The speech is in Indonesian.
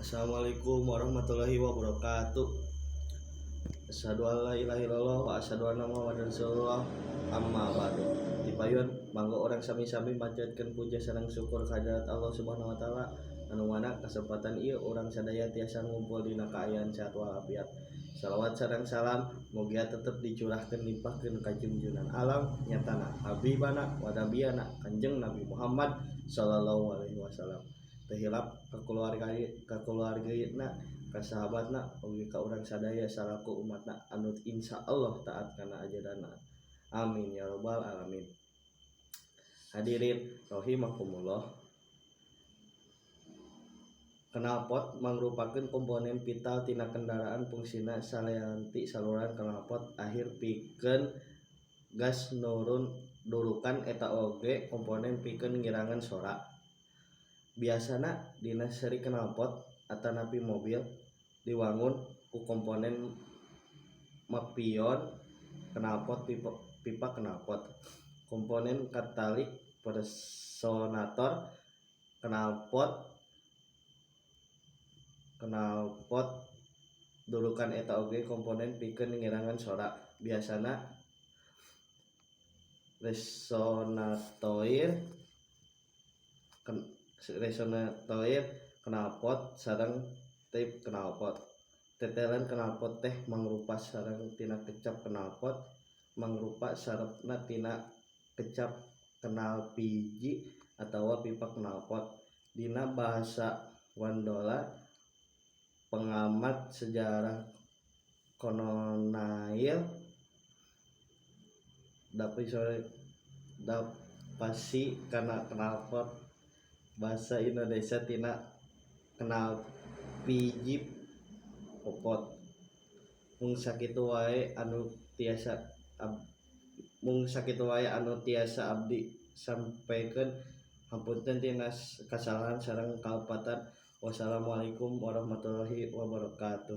Assalamualaikum warahmatullahi wabarakatuh. Asyhadu an la ilaha illallah wa asyhadu anna Muhammadar Rasulullah. Amma ba'du. Dipayun mangga orang sami-sami manjatkeun puja sareng syukur kehadirat Allah Subhanahu wa taala anu mana kesempatan ieu urang sadaya tiasa ngumpul dina kaayaan sehat walafiat. Salawat sareng salam mugia tetep dicurahkeun limpahkeun ka junjungan alam nyatana habibana wa nabiyana Kanjeng Nabi Muhammad sallallahu alaihi wasallam. Tehilap ka keluargana ka sahabatna ugi ka urang sadaya salaku umatna anu insyaallah taat kana ajaranna. Amin ya rabbal alamin. Hadirin rahimakumullah. Knalpot mangrupakeun komponen vital tina kendaraan fungsina salianti saluran knalpot akhir pikeun gas nurun durukan eta oge komponen pikeun ngirangan sora. Biasana dina seri knalpot atanapi mobil diwangun ku komponen mapion knalpot pipa knalpot, komponen katalik resonator knalpot durukan eta oge komponen pikeun ngirangan sora. Biasana resonator knalpot sareng tip knalpot. Tetelan knalpot teh mangrupa sareng tina kecap knalpot mangrupa sarepna tina kecap knalpiji atawa pipa knalpot. Dina bahasa Wandola pengamat sejarah kolonial dapasi kana knalpot bahasa Indonesia tina knalpiji popot. Mung sakitu wae anu tiasa abdi sampaikeun. Hapunten tina kasalahan sareng kalpatan. Wassalamualaikum warahmatullahi wabarakatuh.